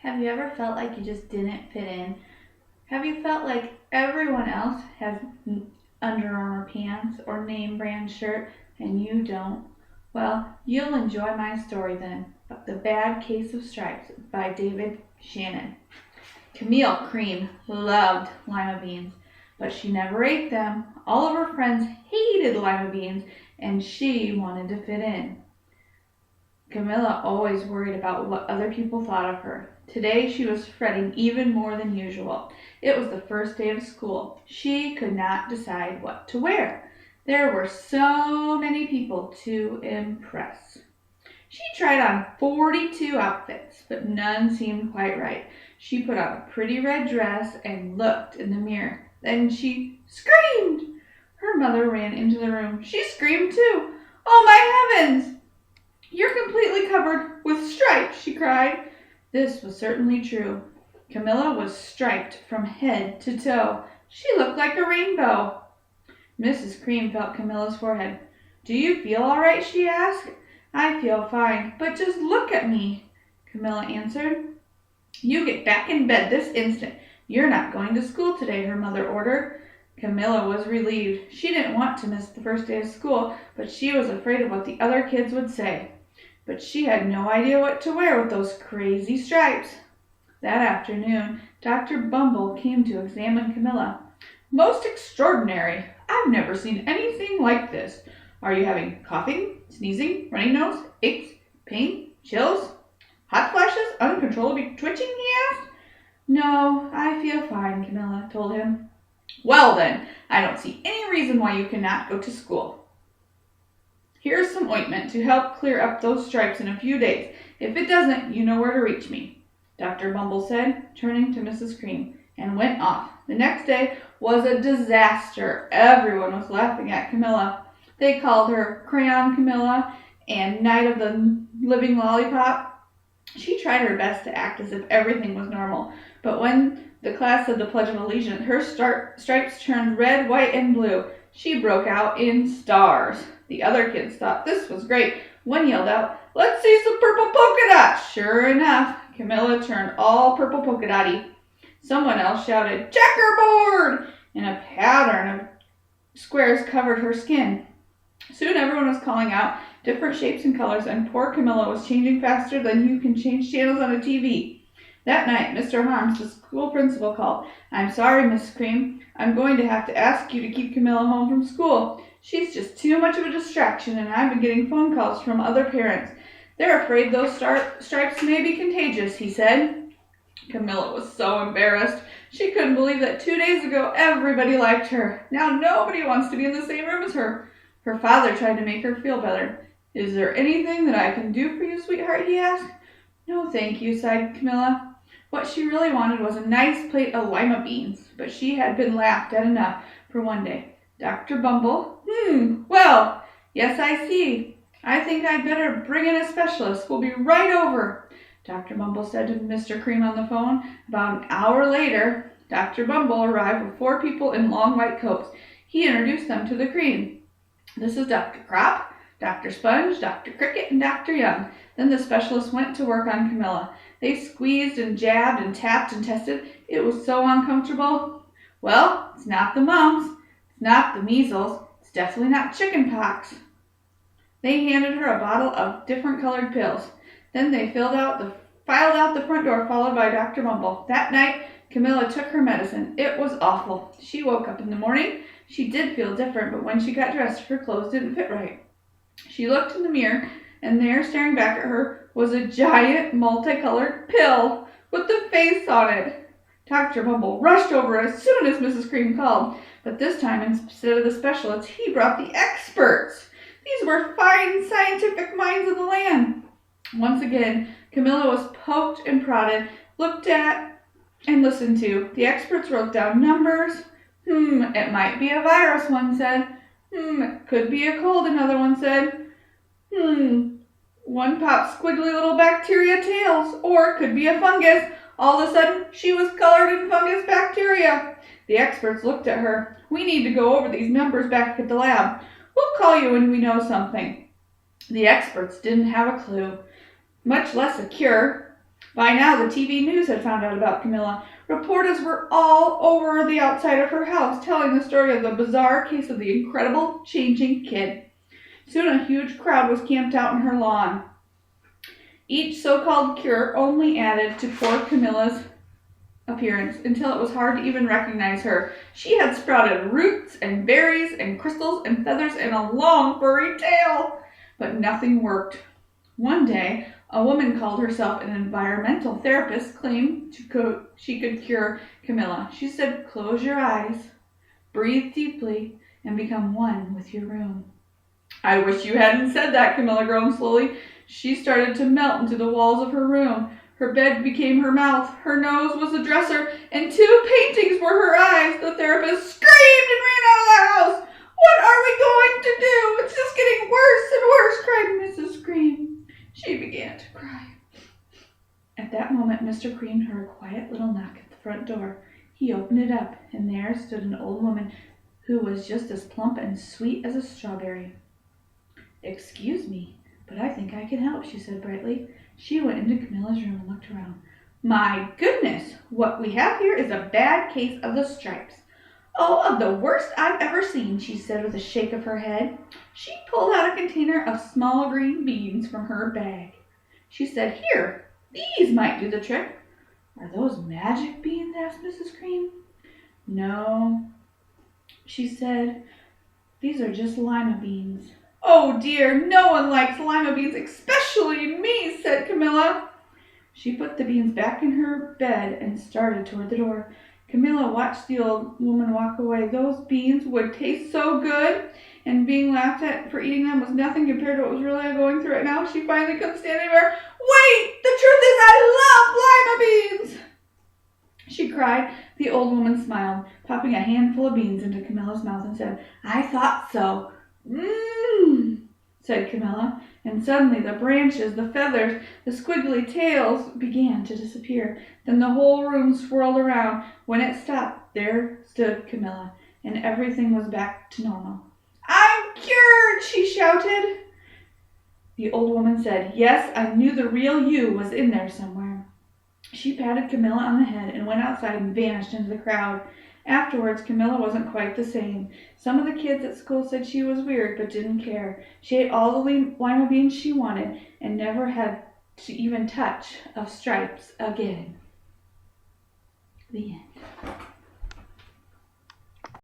Have you ever felt like you just didn't fit in? Have you felt like everyone else has Under Armour pants or name brand shirt and you don't? Well, you'll enjoy my story then. The Bad Case of Stripes by David Shannon. Camille Cream loved lima beans, but she never ate them. All of her friends hated lima beans, and she wanted to fit in. Camilla always worried about what other people thought of her. Today she was fretting even more than usual. It was the first day of school. She could not decide what to wear. There were so many people to impress. She tried on 42 outfits, but none seemed quite right. She put on a pretty red dress and looked in the mirror. Then she screamed. Her mother ran into the room. She screamed too. "Oh my heavens! You're completely covered with stripes," she cried. This was certainly true. Camilla was striped from head to toe. She looked like a rainbow. Mrs. Cream felt Camilla's forehead. "Do you feel all right?" she asked. "I feel fine, but just look at me," Camilla answered. "You get back in bed this instant. You're not going to school today," her mother ordered. Camilla was relieved. She didn't want to miss the first day of school, but she was afraid of what the other kids would say. But she had no idea what to wear with those crazy stripes. That afternoon, Dr. Bumble came to examine Camilla. "Most extraordinary. I've never seen anything like this. Are you having coughing, sneezing, runny nose, aches, pain, chills, hot flashes, uncontrollably twitching?" he asked. "No, I feel fine," Camilla told him. "Well then, I don't see any reason why you cannot go to school. Here's some ointment to help clear up those stripes in a few days. If it doesn't, you know where to reach me," Dr. Bumble said, turning to Mrs. Cream, and went off. The next day was a disaster. Everyone was laughing at Camilla. They called her Crayon Camilla and Night of the Living Lollipop. She tried her best to act as if everything was normal, but when the class said the Pledge of Allegiance, her stripes turned red, white, and blue. She broke out in stars. The other kids thought this was great. One yelled out, "Let's see some purple polka dots!" Sure enough, Camilla turned all purple polka dotty. Someone else shouted, "Checkerboard!" and a pattern of squares covered her skin. Soon everyone was calling out different shapes and colors, and poor Camilla was changing faster than you can change channels on a TV. That night, Mr. Harms, the school principal, called. "I'm sorry, Miss Cream. I'm going to have to ask you to keep Camilla home from school. She's just too much of a distraction, and I've been getting phone calls from other parents. They're afraid those stripes may be contagious," he said. Camilla was so embarrassed. She couldn't believe that 2 days ago everybody liked her. Now nobody wants to be in the same room as her. Her father tried to make her feel better. "Is there anything that I can do for you, sweetheart?" he asked. "No, thank you," sighed Camilla. What she really wanted was a nice plate of lima beans, but she had been laughed at enough for one day. Dr. Bumble, well, yes, I see. I think I'd better bring in a specialist. We'll be right over," Dr. Bumble said to Mr. Cream on the phone. About an hour later, Dr. Bumble arrived with 4 people in long white coats. He introduced them to the Cream. "This is Dr. Crop, Dr. Sponge, Dr. Cricket, and Dr. Young." Then the specialist went to work on Camilla. They squeezed and jabbed and tapped and tested. It was so uncomfortable. "Well, it's not the mumps. It's not the measles. It's definitely not chicken pox." They handed her a bottle of different colored pills. Then they filed out the front door, followed by Dr. Bumble. That night, Camilla took her medicine. It was awful. She woke up in the morning. She did feel different, but when she got dressed, her clothes didn't fit right. She looked in the mirror, and there, staring back at her, was a giant multicolored pill with the face on it. Dr. Bumble rushed over as soon as Mrs. Cream called, but this time, instead of the specialists, he brought the experts. These were fine scientific minds of the land. Once again, Camilla was poked and prodded, looked at, and listened to. The experts wrote down numbers. It might be a virus, one said. It could be a cold, another one said. One popped squiggly little bacteria tails, or it could be a fungus. All of a sudden, she was colored in fungus bacteria. The experts looked at her. "We need to go over these numbers back at the lab. We'll call you when we know something." The experts didn't have a clue, much less a cure. By now, the TV news had found out about Camilla. Reporters were all over the outside of her house telling the story of the bizarre case of the incredible changing kid. Soon a huge crowd was camped out in her lawn. Each so-called cure only added to poor Camilla's appearance until it was hard to even recognize her. She had sprouted roots and berries and crystals and feathers and a long furry tail. But nothing worked. One day, a woman called herself an environmental therapist claimed she could cure Camilla. She said, "Close your eyes, breathe deeply, and become one with your room." "I wish you hadn't said that," Camilla groaned slowly. She started to melt into the walls of her room. Her bed became her mouth, her nose was the dresser, and 2 paintings were her eyes. The therapist screamed and ran out of the house. "What are we going to do? It's just getting worse and worse," cried Mrs. Cream. She began to cry. At that moment, Mr. Cream heard a quiet little knock at the front door. He opened it up, and there stood an old woman who was just as plump and sweet as a strawberry. "Excuse me, but I think I can help," she said brightly. She went into Camilla's room and looked around. "My goodness, what we have here is a bad case of the stripes. Oh, of the worst I've ever seen," she said with a shake of her head. She pulled out a container of small green beans from her bag. She said, "Here, these might do the trick." "Are those magic beans?" asked Mrs. Cream. "No," she said. "These are just lima beans." "Oh dear, no one likes lima beans, especially me," said Camilla. She put the beans back in her bed and started toward the door. Camilla watched the old woman walk away. Those beans would taste so good, and being laughed at for eating them was nothing compared to what was really going through right now. She finally couldn't stand anymore. "Wait! The truth is I love lima beans!" she cried. The old woman smiled, popping a handful of beans into Camilla's mouth and said, "I thought so." "Mmm," said Camilla, and suddenly the branches, the feathers, the squiggly tails began to disappear. Then the whole room swirled around. When it stopped, there stood Camilla, and everything was back to normal. "I'm cured!" she shouted. The old woman said, "Yes, I knew the real you was in there somewhere." She patted Camilla on the head and went outside and vanished into the crowd. Afterwards, Camilla wasn't quite the same. Some of the kids at school said she was weird, but didn't care. She ate all the lima beans she wanted and never had to even touch of stripes again. The end.